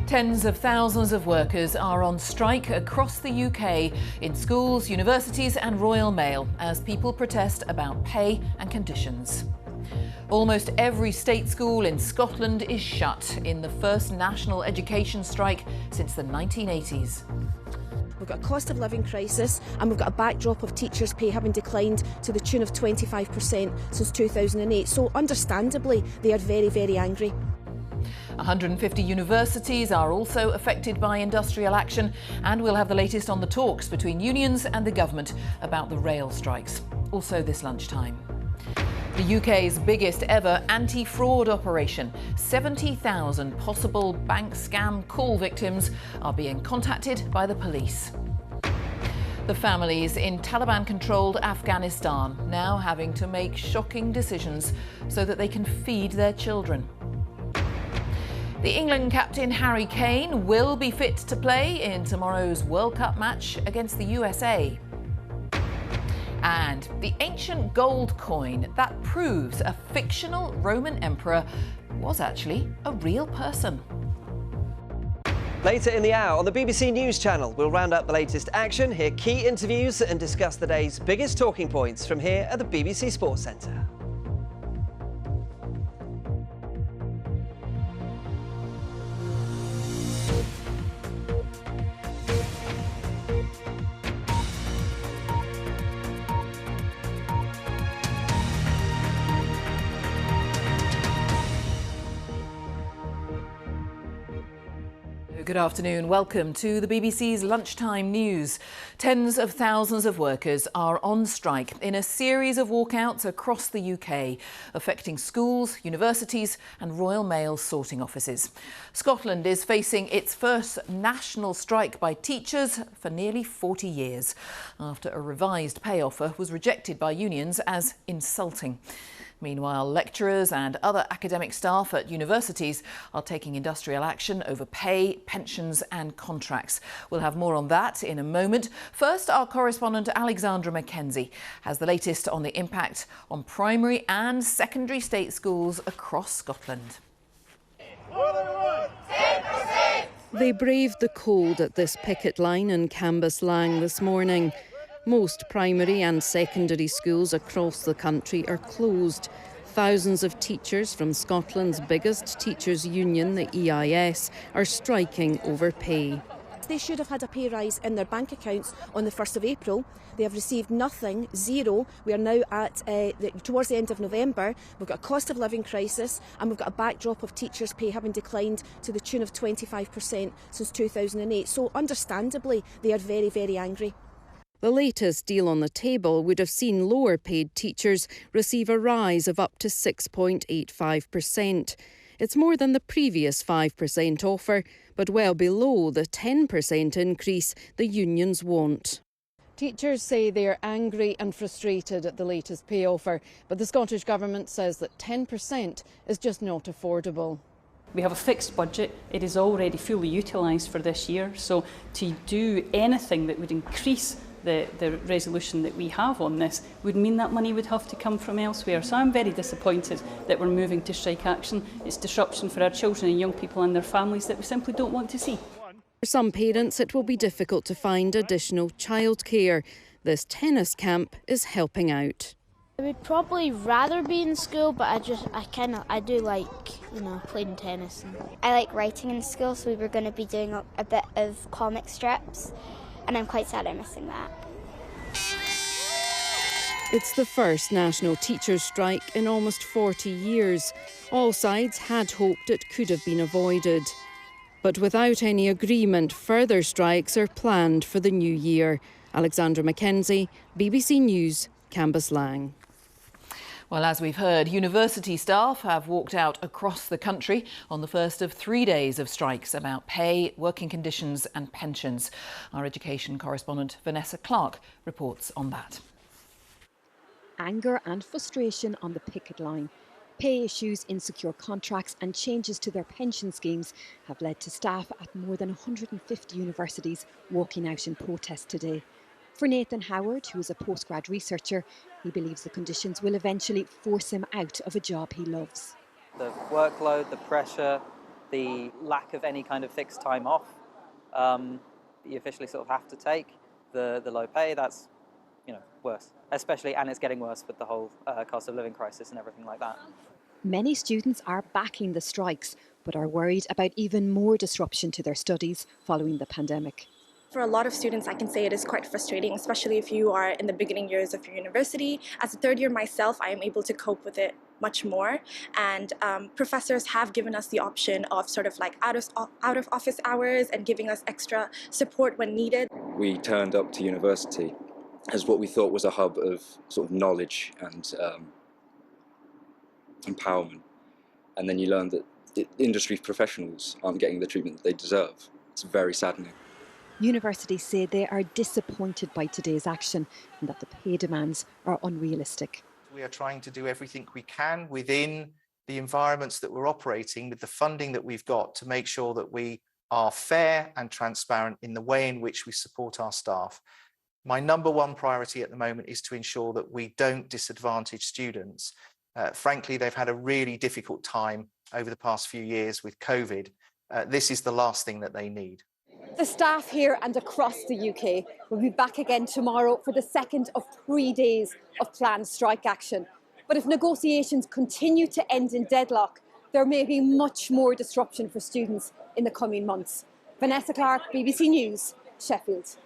Tens of thousands of workers are on strike across the UK in schools, universities and Royal Mail as people protest about pay and conditions. Almost every state school in Scotland is shut in the first national education strike since the 1980s. We've got a cost of living crisis and we've got a backdrop of teachers' pay having declined to the tune of 25% since 2008. So understandably, they are very, very angry. 150 universities are also affected by industrial action, and we'll have the latest on the talks between unions and the government about the rail strikes. Also this lunchtime. The UK's biggest ever anti-fraud operation. 70,000 possible bank scam call victims are being contacted by the police. The families in Taliban-controlled Afghanistan now having to make shocking decisions so that they can feed their children. The England captain Harry Kane will be fit to play in tomorrow's World Cup match against the USA. And the ancient gold coin that proves a fictional Roman emperor was actually a real person. Later in the hour on the BBC News Channel, we'll round up the latest action, hear key interviews and discuss the day's biggest talking points from here at the BBC Sports Centre. Good afternoon. Welcome to the BBC's Lunchtime News. Tens of thousands of workers are on strike in a series of walkouts across the UK, affecting schools, universities and Royal Mail sorting offices. Scotland is facing its first national strike by teachers for nearly 40 years, after a revised pay offer was rejected by unions as insulting. Meanwhile, lecturers and other academic staff at universities are taking industrial action over pay, pensions and contracts. We'll have more on that in a moment. First, our correspondent Alexandra Mackenzie has the latest on the impact on primary and secondary state schools across Scotland. They braved the cold at this picket line in Cambuslang this morning. Most primary and secondary schools across the country are closed. Thousands of teachers from Scotland's biggest teachers' union, the EIS, are striking over pay. They should have had a pay rise in their bank accounts on the 1st of April. They have received nothing, zero. We are now at towards the end of November. We've got a cost of living crisis and we've got a backdrop of teachers' pay having declined to the tune of 25% since 2008. So understandably, they are very, very angry. The latest deal on the table would have seen lower paid teachers receive a rise of up to 6.85%. It's more than the previous 5% offer, but well below the 10% increase the unions want. Teachers say they are angry and frustrated at the latest pay offer, but the Scottish Government says that 10% is just not affordable. We have a fixed budget. It is already fully utilised for this year, so to do anything that would increase the resolution that we have on this would mean that money would have to come from elsewhere. So I'm very disappointed that we're moving to strike action. It's disruption for our children and young people and their families that we simply don't want to see. For some parents, it will be difficult to find additional childcare. This tennis camp is helping out. I would probably rather be in school, but I do like, playing tennis. I like writing in school, so we were going to be doing a bit of comic strips, and I'm quite sad I'm missing that. It's the first national teachers' strike in almost 40 years. All sides had hoped it could have been avoided. But without any agreement, further strikes are planned for the new year. Alexandra Mackenzie, BBC News, Cambuslang. Well, as we've heard, university staff have walked out across the country on the first of 3 days of strikes about pay, working conditions and pensions. Our education correspondent Vanessa Clark reports on that. Anger and frustration on the picket line. Pay issues, insecure contracts and changes to their pension schemes have led to staff at more than 150 universities walking out in protest today. For Nathan Howard, who is a postgrad researcher, he believes the conditions will eventually force him out of a job he loves. The workload, the pressure, the lack of any kind of fixed time off you officially sort of have to take, the low pay, that's worse, especially, and it's getting worse with the whole cost of living crisis and everything like that. Many students are backing the strikes, but are worried about even more disruption to their studies following the pandemic. For a lot of students, I can say it is quite frustrating, especially if you are in the beginning years of your university. As a third year myself, I am able to cope with it much more. And professors have given us the option of sort of like out of office hours and giving us extra support when needed. We turned up to university as what we thought was a hub of sort of knowledge and empowerment. And then you learn that industry professionals aren't getting the treatment that they deserve. It's very saddening. Universities say they are disappointed by today's action and that the pay demands are unrealistic. We are trying to do everything we can within the environments that we're operating with the funding that we've got to make sure that we are fair and transparent in the way in which we support our staff. My number one priority at the moment is to ensure that we don't disadvantage students. Frankly, they've had a really difficult time over the past few years with COVID. This is the last thing that they need. The staff here and across the UK will be back again tomorrow for the second of 3 days of planned strike action. But if negotiations continue to end in deadlock, there may be much more disruption for students in the coming months. Vanessa Clark, BBC News, Sheffield.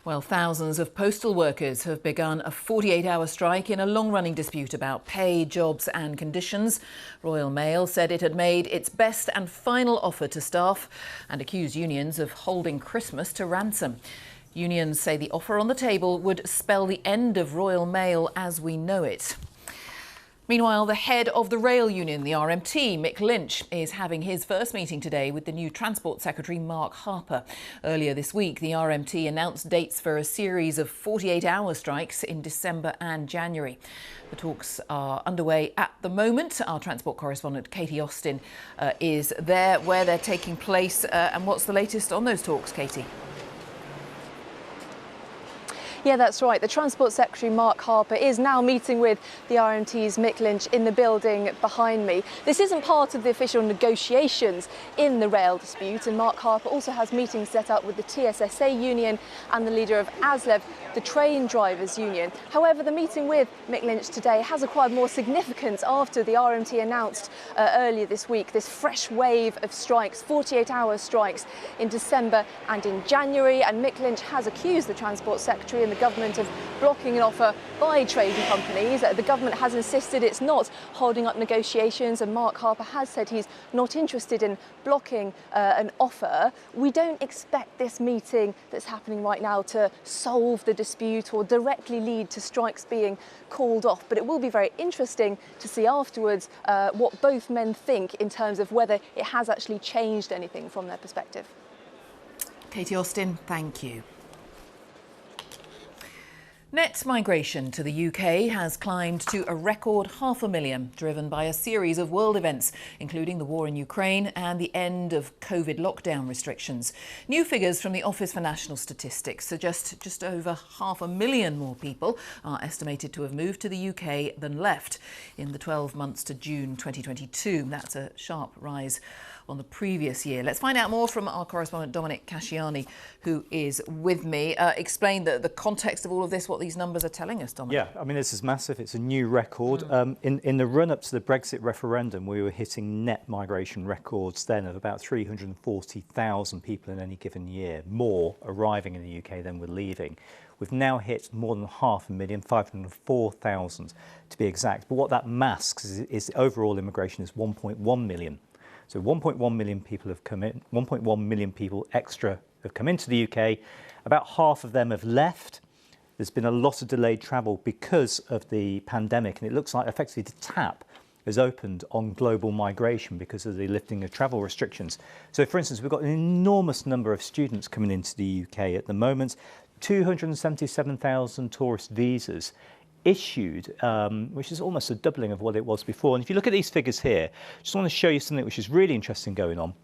Well, thousands of postal workers have begun a 48-hour strike in a long-running dispute about pay, jobs and conditions. Royal Mail said it had made its best and final offer to staff and accused unions of holding Christmas to ransom. Unions say the offer on the table would spell the end of Royal Mail as we know it. Meanwhile, the head of the rail union, the RMT, Mick Lynch, is having his first meeting today with the new Transport Secretary, Mark Harper. Earlier this week, the RMT announced dates for a series of 48-hour strikes in December and January. The talks are underway at the moment. Our transport correspondent, Katie Austin, is there where they're taking place. And what's the latest on those talks, Katie? Yeah, that's right. The Transport Secretary, Mark Harper, is now meeting with the RMT's Mick Lynch in the building behind me. This isn't part of the official negotiations in the rail dispute, and Mark Harper also has meetings set up with the TSSA union and the leader of ASLEF, the train drivers union. However, the meeting with Mick Lynch today has acquired more significance after the RMT announced earlier this week this fresh wave of strikes, 48-hour strikes in December and in January. And Mick Lynch has accused the Transport Secretary and the government of blocking an offer by trading companies. The government has insisted it's not holding up negotiations, and Mark Harper has said he's not interested in blocking an offer. We don't expect this meeting that's happening right now to solve the dispute or directly lead to strikes being called off, but it will be very interesting to see afterwards what both men think in terms of whether it has actually changed anything from their perspective. Katie Austin, thank you. Net migration to the UK has climbed to a record 500,000, driven by a series of world events, including the war in Ukraine and the end of COVID lockdown restrictions. New figures from the Office for National Statistics suggest just over 500,000 more people are estimated to have moved to the UK than left in the 12 months to June 2022. That's a sharp rise on the previous year. Let's find out more from our correspondent Dominic Casciani, who is with me. Explain the context of all of this, what these numbers are telling us, Dominic. Yeah, I mean, this is massive. It's a new record. In the run-up to the Brexit referendum, we were hitting net migration records then of about 340,000 people in any given year, more arriving in the UK than were leaving. We've now hit more than 500,000, 504,000 to be exact. But what that masks is overall immigration is 1.1 million. So 1.1 million people have come in, 1.1 million people extra have come into the UK. About half of them have left. There's been a lot of delayed travel because of the pandemic, and it looks like effectively the tap has opened on global migration because of the lifting of travel restrictions. So for instance, we've got an enormous number of students coming into the UK at the moment, 277,000 tourist visas issued, which is almost a doubling of what it was before. And if you look at these figures here, I just want to show you something which is really interesting going on.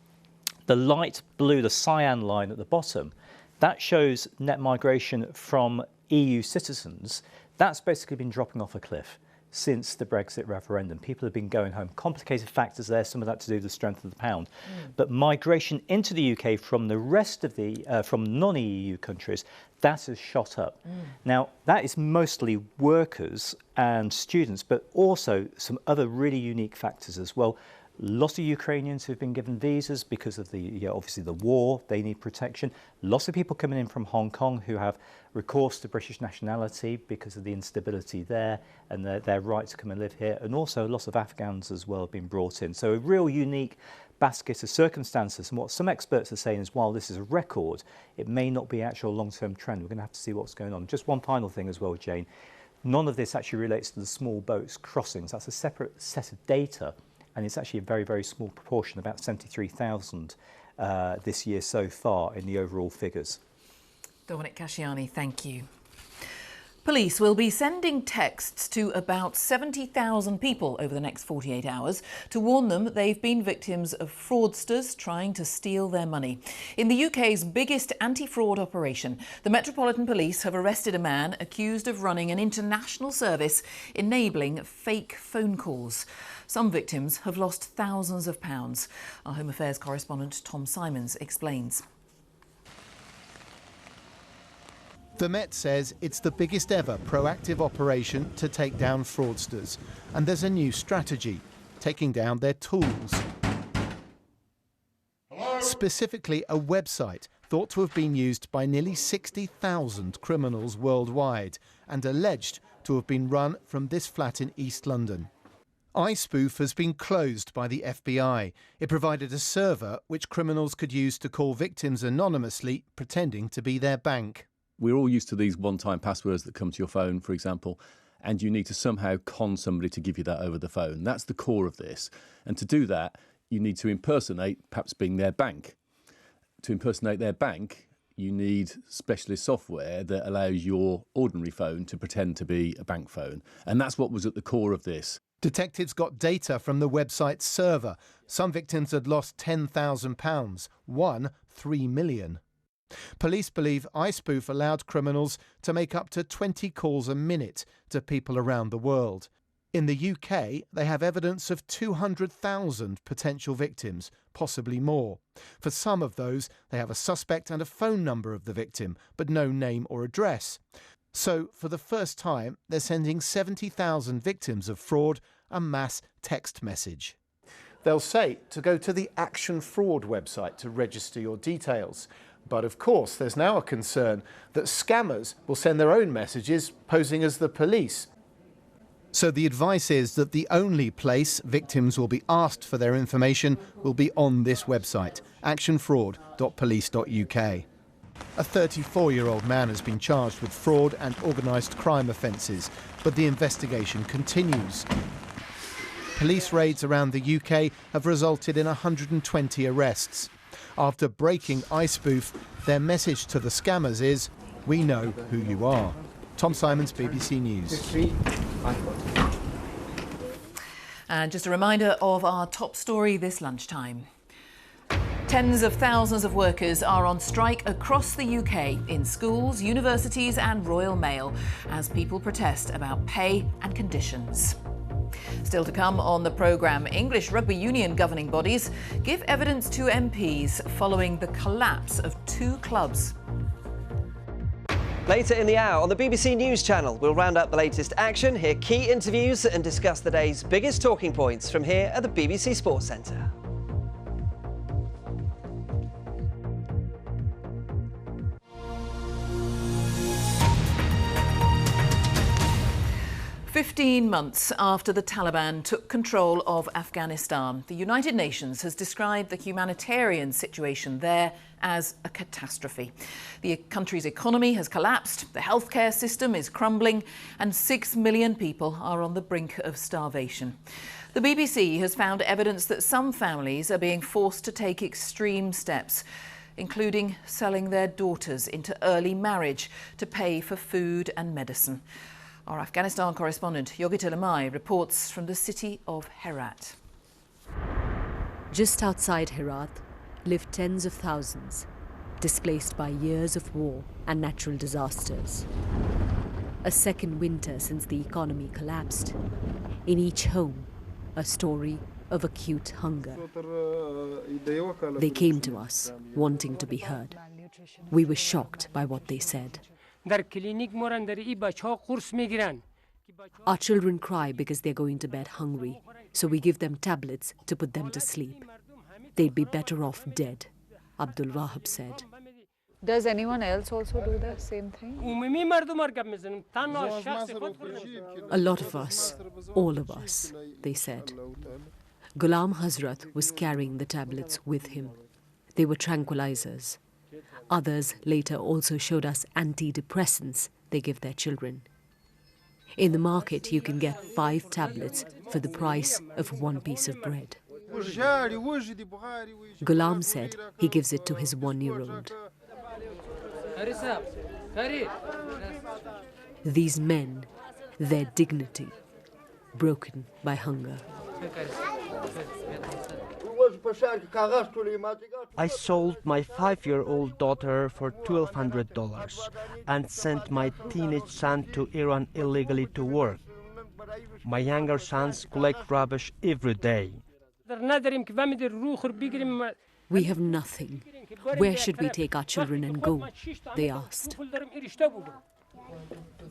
The light blue, the cyan line at the bottom, that shows net migration from EU citizens. That's basically been dropping off a cliff. since the Brexit referendum. People have been going home. Complicated factors there, some of that to do with the strength of the pound. But migration into the UK from the rest of the, from non-EU countries, that has shot up. Now, that is mostly workers and students, but also some other really unique factors as well. Lots of Ukrainians who've been given visas because of the, obviously the war, they need protection. Lots of people coming in from Hong Kong who have recourse to British nationality because of the instability there and their right to come and live here. And also lots of Afghans as well have been brought in. So a real unique basket of circumstances. And what some experts are saying is while this is a record, it may not be actual long-term trend. We're going to have to see what's going on. Just one final thing as well, Jane. None of this actually relates to the small boats crossings. That's a separate set of data. And it's actually a very, very small proportion, about 73,000 this year so far in the overall figures. Dominic Casciani, thank you. Police will be sending texts to about 70,000 people over the next 48 hours to warn them they've been victims of fraudsters trying to steal their money. In the UK's biggest anti-fraud operation, the Metropolitan Police have arrested a man accused of running an international service enabling fake phone calls. Some victims have lost thousands of pounds. Our Home Affairs correspondent Tom Simons explains. The Met says it's the biggest ever proactive operation to take down fraudsters. And there's a new strategy, taking down their tools. Specifically, a website thought to have been used by nearly 60,000 criminals worldwide and alleged to have been run from this flat in East London. iSpoof has been closed by the FBI. It provided a server which criminals could use to call victims anonymously, pretending to be their bank. We're all used to these one-time passwords that come to your phone, for example, and you need to somehow con somebody to give you that over the phone. That's the core of this. And to do that, you need to impersonate perhaps being their bank. To impersonate their bank, you need specialist software that allows your ordinary phone to pretend to be a bank phone. And that's what was at the core of this. Detectives got data from the website's server. Some victims had lost £10,000, one £3 million. Police believe iSpoof allowed criminals to make up to 20 calls a minute to people around the world. In the UK, they have evidence of 200,000 potential victims, possibly more. For some of those, they have a suspect and a phone number of the victim, but no name or address. So, for the first time, they're sending 70,000 victims of fraud a mass text message. They'll say to go to the Action Fraud website to register your details. But of course, there's now a concern that scammers will send their own messages posing as the police. So the advice is that the only place victims will be asked for their information will be on this website, actionfraud.police.uk. A 34-year-old man has been charged with fraud and organised crime offences, but the investigation continues. Police raids around the UK have resulted in 120 arrests. After breaking iSpoof, their message to the scammers is, "We know who you are." Tom Simons, BBC News. And just a reminder of our top story this lunchtime. Tens of thousands of workers are on strike across the UK in schools, universities and Royal Mail as people protest about pay and conditions. Still to come on the programme, English rugby union governing bodies give evidence to MPs following the collapse of two clubs. Later in the hour on the BBC News Channel, we'll round up the latest action, hear key interviews and discuss the day's biggest talking points from here at the BBC Sports Centre. "15 months after the Taliban took control of Afghanistan, the United Nations has described the humanitarian situation there as a catastrophe. The country's economy has collapsed, the healthcare system is crumbling, and 6 million people are on the brink of starvation. The BBC has found evidence that some families are being forced to take extreme steps, including selling their daughters into early marriage to pay for food and medicine. Our Afghanistan correspondent Yogita Lamai reports from the city of Herat. Just outside Herat live tens of thousands, displaced by years of war and natural disasters. a second winter since the economy collapsed. In each home, a story of acute hunger. They came to us, wanting to be heard. We were shocked by what they said. Our children cry because they're going to bed hungry, so we give them tablets to put them to sleep. They'd be better off dead, Abdul Wahab said. Does anyone else also do the same thing? A lot of us, all of us, they said. Ghulam Hazrat was carrying the tablets with him. They were tranquilizers. Others later also showed us antidepressants they give their children. In the market, you can get 5 tablets for the price of 1 piece of bread. Ghulam said he gives it to his 1-year-old. These men, their dignity, broken by hunger. I sold my 5-year-old daughter for $1,200 and sent my teenage son to Iran illegally to work. My younger sons collect rubbish every day. We have nothing. Where should we take our children and go? They asked.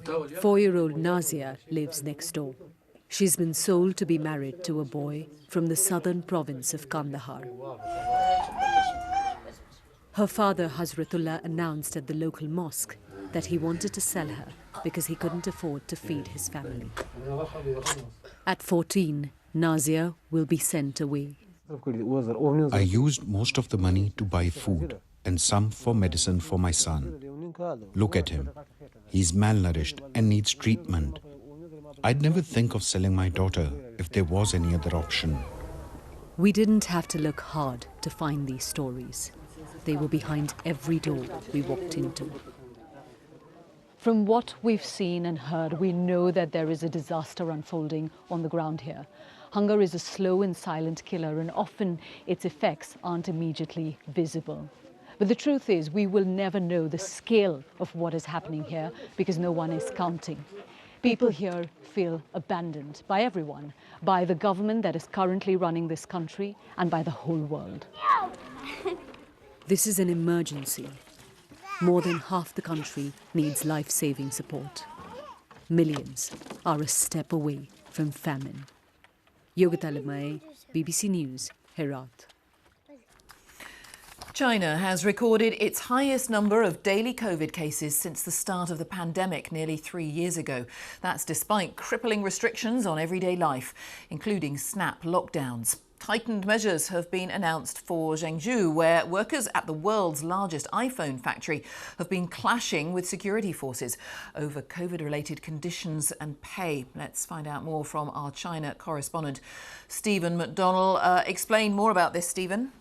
4-year-old Nazia lives next door. She's been sold to be married to a boy from the southern province of Kandahar. Her father, Hazratullah, announced at the local mosque that he wanted to sell her because he couldn't afford to feed his family. At 14, Nazia will be sent away. I used most of the money to buy food and some for medicine for my son. Look at him. He's malnourished and needs treatment. I'd never think of selling my daughter if there was any other option. We didn't have to look hard to find these stories. They were behind every door we walked into. From what we've seen and heard, we know that there is a disaster unfolding on the ground here. Hunger is a slow and silent killer, and often its effects aren't immediately visible. But the truth is, we will never know the scale of what is happening here because no one is counting. People here feel abandoned by everyone, by the government that is currently running this country, and by the whole world. This is an emergency. More than half the country needs life-saving support. Millions are a step away from famine. Yogita Lemae, BBC News, Herat. China has recorded its highest number of daily COVID cases since the start of the pandemic nearly 3 years ago. That's despite crippling restrictions on everyday life, including snap lockdowns. Tightened measures have been announced for Zhengzhou, where workers at the world's largest iPhone factory have been clashing with security forces over COVID-related conditions and pay. Let's find out more from our China correspondent, Stephen McDonnell. Explain more about this, Stephen.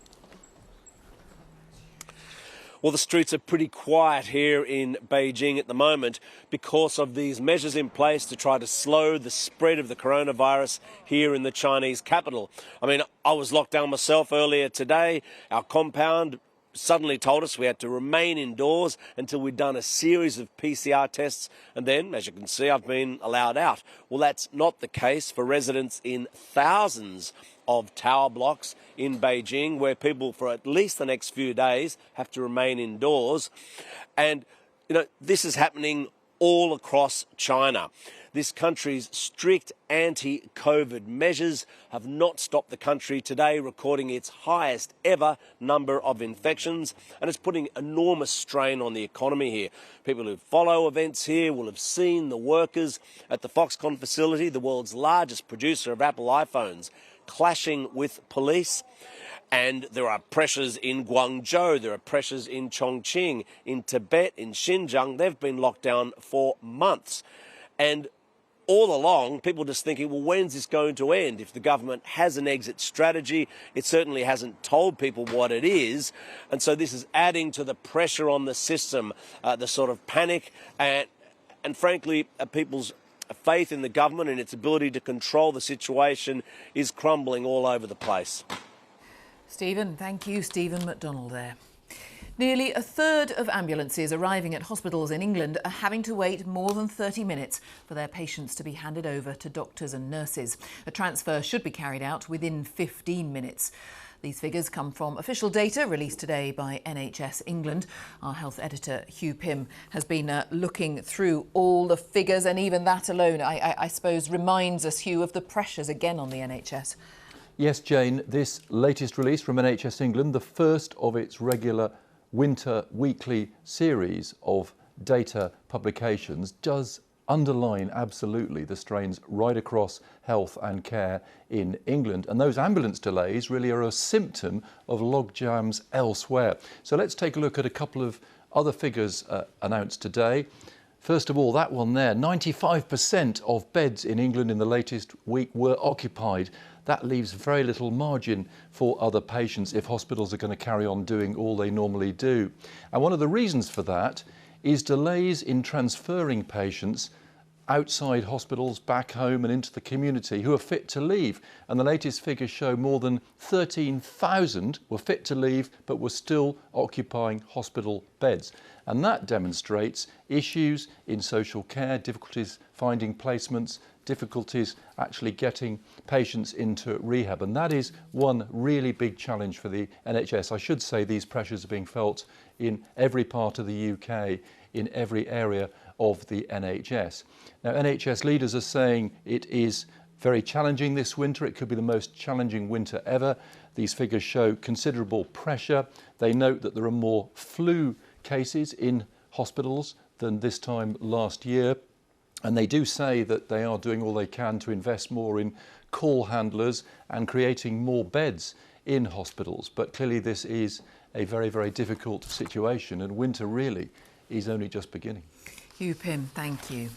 Well, the streets are pretty quiet here in Beijing at the moment because of these measures in place to try to slow the spread of the coronavirus here in the Chinese capital. I mean, I was locked down myself earlier today. Our compound suddenly told us we had to remain indoors until we'd done a series of PCR tests, and then, as you can see, I've been allowed out. Well, that's not the case for residents in thousands of tower blocks in Beijing, where people for at least the next few days have to remain indoors. And, you know, this is happening all across China. This country's strict anti-COVID measures have not stopped the country today recording its highest ever number of infections, and it's putting enormous strain on the economy here. People who follow events here will have seen the workers at the Foxconn facility, the world's largest producer of Apple iPhones, clashing with police. And there are pressures in Guangzhou, there are pressures in Chongqing, in Tibet, in Xinjiang. They've been locked down for months. And all along, people just thinking, well, when's this going to end? If the government has an exit strategy, it certainly hasn't told people what it is. And so this is adding to the pressure on the system, the sort of panic and frankly, people's faith in the government and its ability to control the situation is crumbling all over the place. Stephen, thank you. Stephen McDonnell there. Nearly a third of ambulances arriving at hospitals in England are having to wait more than 30 minutes for their patients to be handed over to doctors and nurses. A transfer should be carried out within 15 minutes. These figures come from official data released today by NHS England. Our health editor, Hugh Pym, has been looking through all the figures, and even that alone, I suppose, reminds us, Hugh, of the pressures again on the NHS. Yes, Jane, this latest release from NHS England, the first of its regular winter weekly series of data publications, does underline absolutely the strains right across health and care in England. And those ambulance delays really are a symptom of log jams elsewhere. So let's take a look at a couple of other figures announced today. First of all, that one there, 95% of beds in England in the latest week were occupied. That leaves very little margin for other patients if hospitals are going to carry on doing all they normally do. And one of the reasons for that is delays in transferring patients outside hospitals, back home and into the community who are fit to leave. And the latest figures show more than 13,000 were fit to leave but were still occupying hospital beds. And that demonstrates issues in social care, difficulties finding placements, difficulties actually getting patients into rehab. And that is one really big challenge for the NHS. I should say these pressures are being felt in every part of the UK, in every area of the NHS. Now, NHS leaders are saying it is very challenging this winter. It could be the most challenging winter ever. These figures show considerable pressure. They note that there are more flu cases in hospitals than this time last year. And they do say that they are doing all they can to invest more in call handlers and creating more beds in hospitals. But clearly this is a very, very difficult situation, and winter really is only just beginning. Hugh Pym, thank you.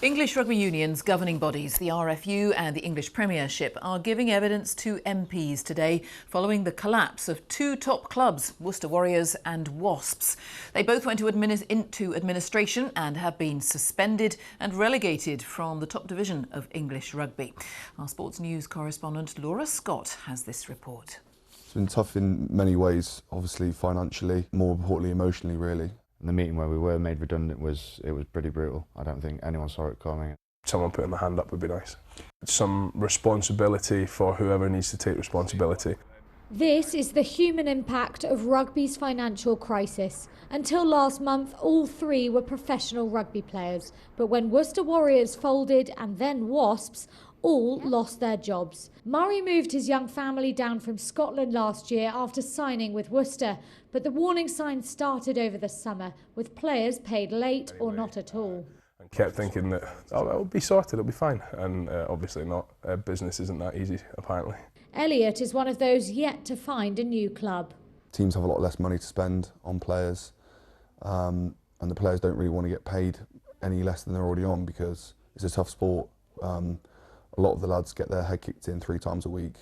English rugby unions governing bodies, the RFU and the English Premiership, are giving evidence to MPs today following the collapse of two top clubs, Worcester Warriors and Wasps. They both went into administration and have been suspended and relegated from the top division of English rugby. Our sports news correspondent Laura Scott has this report. It's been tough in many ways, obviously financially, more importantly emotionally really. The meeting where we were made redundant was pretty brutal. I don't think anyone saw it coming. Someone putting their hand up would be nice. Some responsibility for whoever needs to take responsibility. This is the human impact of rugby's financial crisis. Until last month, all three were professional rugby players. But when Worcester Warriors folded and then Wasps, all lost their jobs. Murray moved his young family down from Scotland last year after signing with Worcester, but the warning signs started over the summer, with players paid late or not at all. And kept thinking that, oh, it'll be sorted, it'll be fine, and obviously not. Business isn't that easy, apparently. Elliot is one of those yet to find a new club. Teams have a lot less money to spend on players, and the players don't really want to get paid any less than they're already on because it's a tough sport. A lot of the lads get their head kicked in 3 times a week.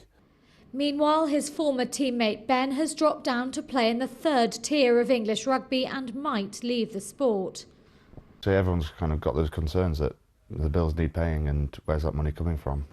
Meanwhile, his former teammate Ben has dropped down to play in the third tier of English rugby and might leave the sport. So everyone's kind of got those concerns that the bills need paying and where's that money coming from?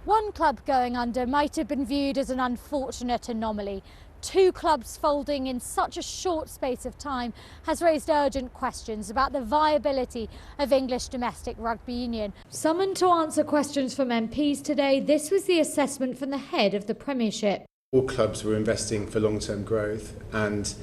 One club going under might have been viewed as an unfortunate anomaly. 2 clubs folding in such a short space of time has raised urgent questions about the viability of English domestic rugby union. Summoned to answer questions from MPs today, this was the assessment from the head of the Premiership. All clubs were investing for long-term growth and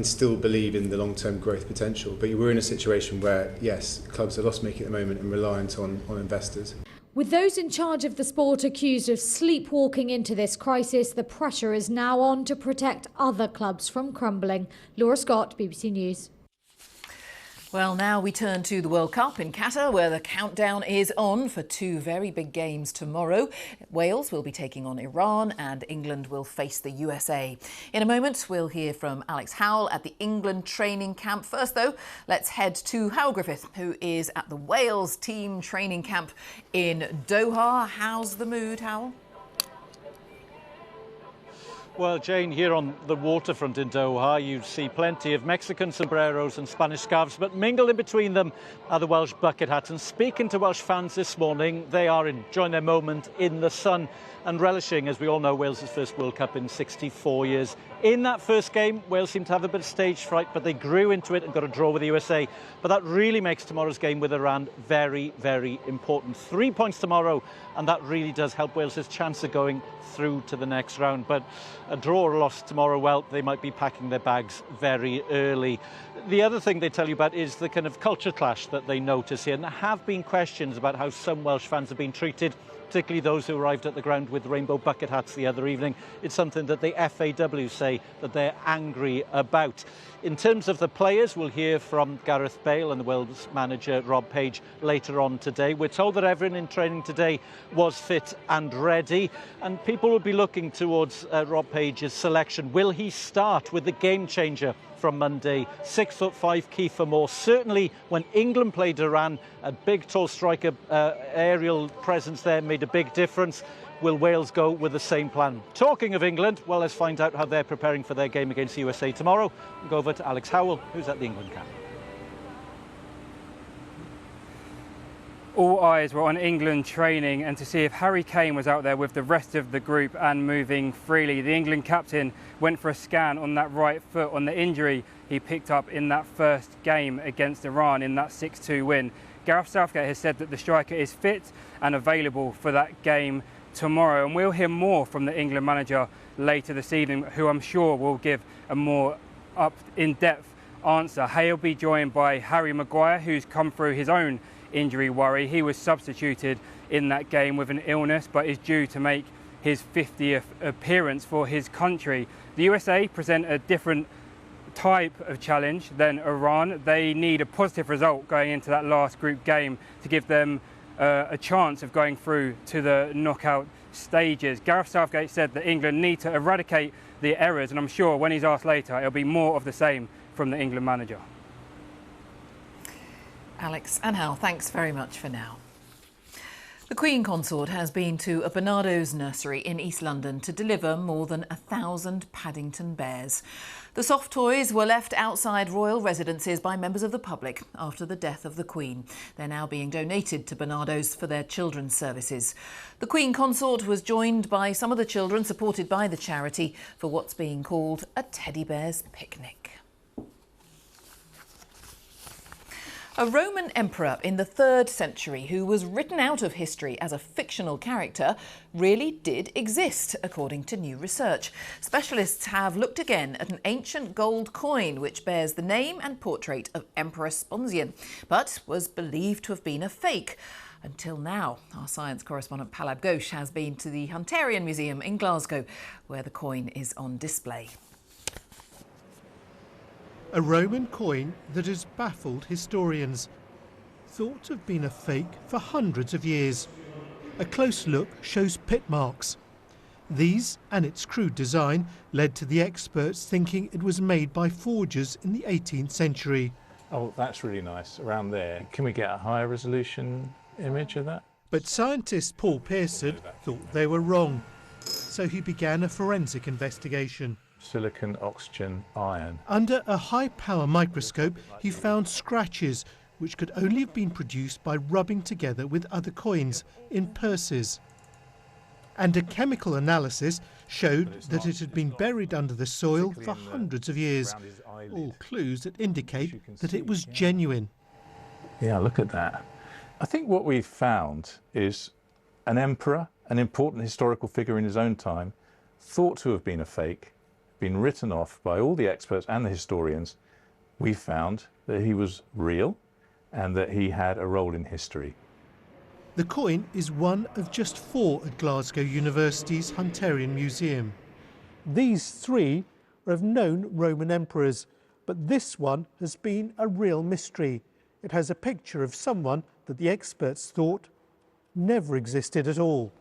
still believe in the long-term growth potential. But we're in a situation where, yes, clubs are loss-making at the moment and reliant on investors. With those in charge of the sport accused of sleepwalking into this crisis, the pressure is now on to protect other clubs from crumbling. Laura Scott, BBC News. Well, now we turn to the World Cup in Qatar, where the countdown is on for 2 very big games tomorrow. Wales will be taking on Iran and England will face the USA. In a moment, we'll hear from Alex Howell at the England training camp. First, though, let's head to Howell Griffith, who is at the Wales team training camp in Doha. How's the mood, Howell? Well, Jane, here on the waterfront in Doha, you see plenty of Mexican sombreros and Spanish scarves, but mingled in between them are the Welsh bucket hats. And speaking to Welsh fans this morning, they are enjoying their moment in the sun and relishing, as we all know, Wales' first World Cup in 64 years. In that first game, Wales seemed to have a bit of stage fright, but they grew into it and got a draw with the USA. But that really makes tomorrow's game with Iran very, very important. 3 points tomorrow, and that really does help Wales' chance of going through to the next round. But a draw or a loss tomorrow, well, they might be packing their bags very early. The other thing they tell you about is the kind of culture clash that they notice here. And there have been questions about how some Welsh fans have been treated, particularly those who arrived at the ground with rainbow bucket hats the other evening. It's something that the FAW say that they're angry about. In terms of the players, we'll hear from Gareth Bale and the Wales manager Rob Page later on today. We're told that everyone in training today was fit and ready, and people will be looking towards Rob Page's selection. Will he start with the game changer from Monday, 6'5" Kiefer Moore? Certainly when England played Iran, a big tall striker, aerial presence there made a big difference. Will Wales go with the same plan? Talking of England, well, let's find out how they're preparing for their game against the USA tomorrow. We'll go over to Alex Howell, who's at the England camp. All eyes were on England training and to see if Harry Kane was out there with the rest of the group and moving freely. The England captain went for a scan on that right foot on the injury he picked up in that first game against Iran in that 6-2 win. Gareth Southgate has said that the striker is fit and available for that game tomorrow, and we'll hear more from the England manager later this evening, who I'm sure will give a more in-depth answer. He'll be joined by Harry Maguire, who's come through his own injury worry. He was substituted in that game with an illness, but is due to make his 50th appearance for his country. The USA present a different type of challenge than Iran. They need a positive result going into that last group game to give them a chance of going through to the knockout stages. Gareth Southgate said that England need to eradicate the errors, and I'm sure when he's asked later, it'll be more of the same from the England manager. Alex and Hal, thanks very much for now. The Queen Consort has been to a Barnardo's nursery in East London to deliver more than 1,000 Paddington bears. The soft toys were left outside royal residences by members of the public after the death of the Queen. They're now being donated to Barnardo's for their children's services. The Queen Consort was joined by some of the children supported by the charity for what's being called a teddy bear's picnic. A Roman emperor in the 3rd century who was written out of history as a fictional character really did exist, according to new research. Specialists have looked again at an ancient gold coin which bears the name and portrait of Emperor Sponsian, but was believed to have been a fake. Until now. Our science correspondent Palab Ghosh has been to the Hunterian Museum in Glasgow, where the coin is on display. A Roman coin that has baffled historians. Thought to have been a fake for hundreds of years. A close look shows pit marks. These and its crude design led to the experts thinking it was made by forgers in the 18th century. Oh, that's really nice, around there. Can we get a higher resolution image of that? But scientist Paul Pearson thought they were wrong, so he began a forensic investigation. Silicon, oxygen, iron. Under a high-power microscope, he found scratches which could only have been produced by rubbing together with other coins in purses. And a chemical analysis showed that it had been buried under the soil for hundreds of years. All clues that indicate that it was genuine. Yeah, look at that. I think what we've found is an emperor, an important historical figure in his own time, thought to have been a fake, been written off by all the experts and the historians. We found that he was real and that he had a role in history. The coin is one of just 4 at Glasgow University's Hunterian Museum. These 3 are of known Roman emperors, but this one has been a real mystery. It has a picture of someone that the experts thought never existed at all.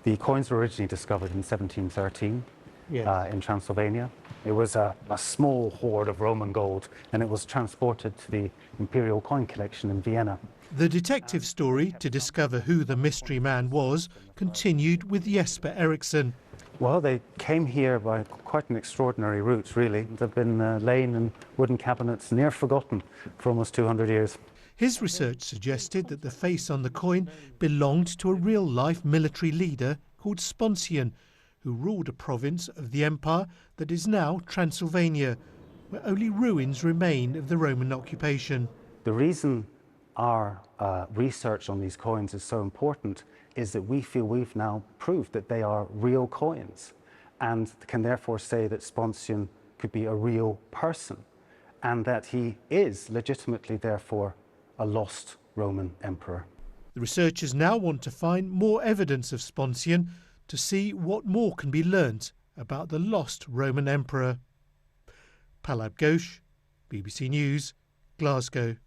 The coins were originally discovered in 1713. In Transylvania. It was a small hoard of Roman gold, and it was transported to the Imperial Coin Collection in Vienna. The detective story to discover who the mystery man was continued with Jesper Eriksson. Well, they came here by quite an extraordinary route, really. They've been laying in wooden cabinets, near forgotten, for almost 200 years. His research suggested that the face on the coin belonged to a real-life military leader called Sponsian, who ruled a province of the empire that is now Transylvania, where only ruins remain of the Roman occupation. The reason our research on these coins is so important is that we feel we've now proved that they are real coins, and can therefore say that Sponsian could be a real person, and that he is legitimately therefore a lost Roman emperor. The researchers now want to find more evidence of Sponsian to see what more can be learnt about the lost Roman emperor. Pallab Ghosh, BBC News, Glasgow.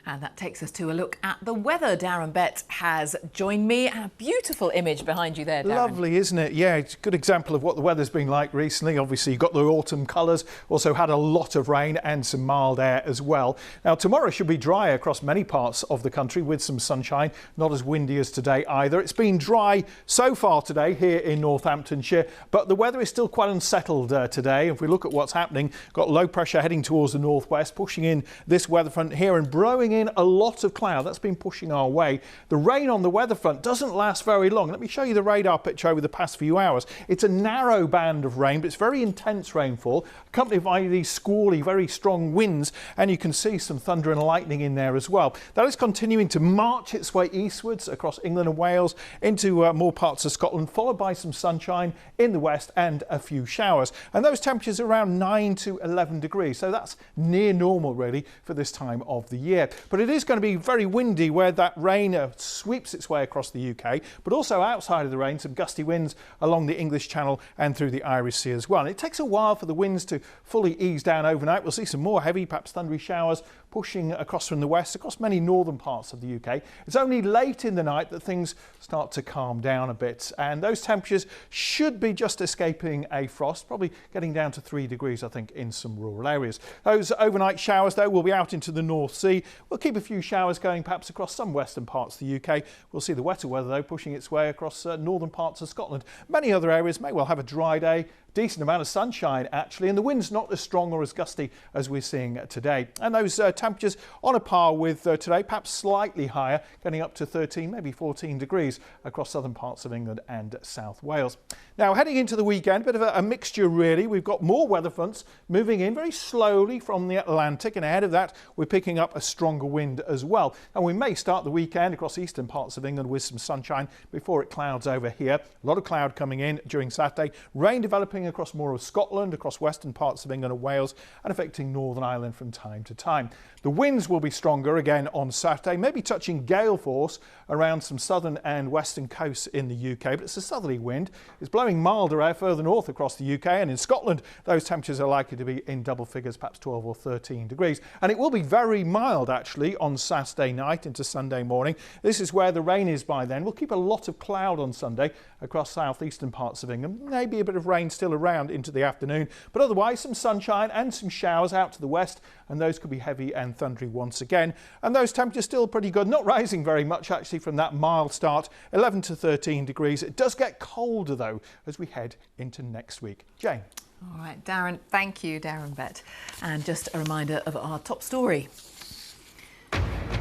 And that takes us to a look at the weather. Darren Bett has joined me. A beautiful image behind you there, Darren. Lovely, isn't it? Yeah, it's a good example of what the weather's been like recently. Obviously, you've got the autumn colours, also had a lot of rain and some mild air as well. Now, tomorrow should be dry across many parts of the country with some sunshine, not as windy as today either. It's been dry so far today here in Northamptonshire, but the weather is still quite unsettled today. If we look at what's happening, got low pressure heading towards the northwest, pushing in this weather front here and blowing in a lot of cloud. That's been pushing our way. The rain on the weather front doesn't last very long. Let me show you the radar picture over the past few hours. It's a narrow band of rain, but it's very intense rainfall, accompanied by these squally, very strong winds, and you can see some thunder and lightning in there as well. That is continuing to march its way eastwards across England and Wales into more parts of Scotland, followed by some sunshine in the west and a few showers. And those temperatures are around 9 to 11 degrees, so that's near normal really for this time of the year. But it is going to be very windy where that rain sweeps its way across the UK, but also outside of the rain, some gusty winds along the English Channel and through the Irish Sea as well. And it takes a while for the winds to fully ease down overnight. We'll see some more heavy, perhaps thundery showers pushing across from the west, across many northern parts of the UK. It's only late in the night that things start to calm down a bit, and those temperatures should be just escaping a frost, probably getting down to 3 degrees, I think, in some rural areas. Those overnight showers, though, will be out into the North Sea. We'll keep a few showers going perhaps across some western parts of the UK. We'll see the wetter weather, though, pushing its way across northern parts of Scotland. Many other areas may well have a dry day. Decent amount of sunshine actually, and the wind's not as strong or as gusty as we're seeing today. And those temperatures on a par with today, perhaps slightly higher, getting up to 13, maybe 14 degrees across southern parts of England and South Wales. Now, heading into the weekend, a bit of a mixture really. We've got more weather fronts moving in very slowly from the Atlantic, and ahead of that we're picking up a stronger wind as well. And we may start the weekend across eastern parts of England with some sunshine before it clouds over here. A lot of cloud coming in during Saturday, rain developing across more of Scotland, across western parts of England and Wales, and affecting Northern Ireland from time to time. The winds will be stronger again on Saturday, maybe touching gale force around some southern and western coasts in the UK, but it's a southerly wind. It's blowing milder air further north across the UK, and in Scotland those temperatures are likely to be in double figures, perhaps 12 or 13 degrees. And it will be very mild actually on Saturday night into Sunday morning. This is where the rain is by then. We'll keep a lot of cloud on Sunday across southeastern parts of England. Maybe a bit of rain still around into the afternoon, but otherwise some sunshine and some showers out to the west, and those could be heavy and thundery once again. And those temperatures still pretty good, not rising very much actually from that mild start, 11 to 13 degrees. It does get colder though as we head into next week. Jane. All right, Darren, thank you, Darren Bett. And just a reminder of our top story.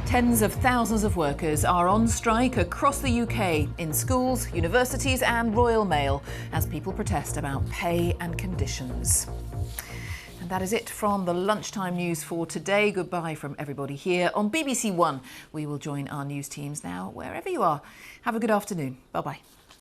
Tens of thousands of workers are on strike across the UK in schools, universities and Royal Mail as people protest about pay and conditions. And that is it from the lunchtime news for today. Goodbye from everybody here on BBC One. We will join our news teams now wherever you are. Have a good afternoon. Bye-bye.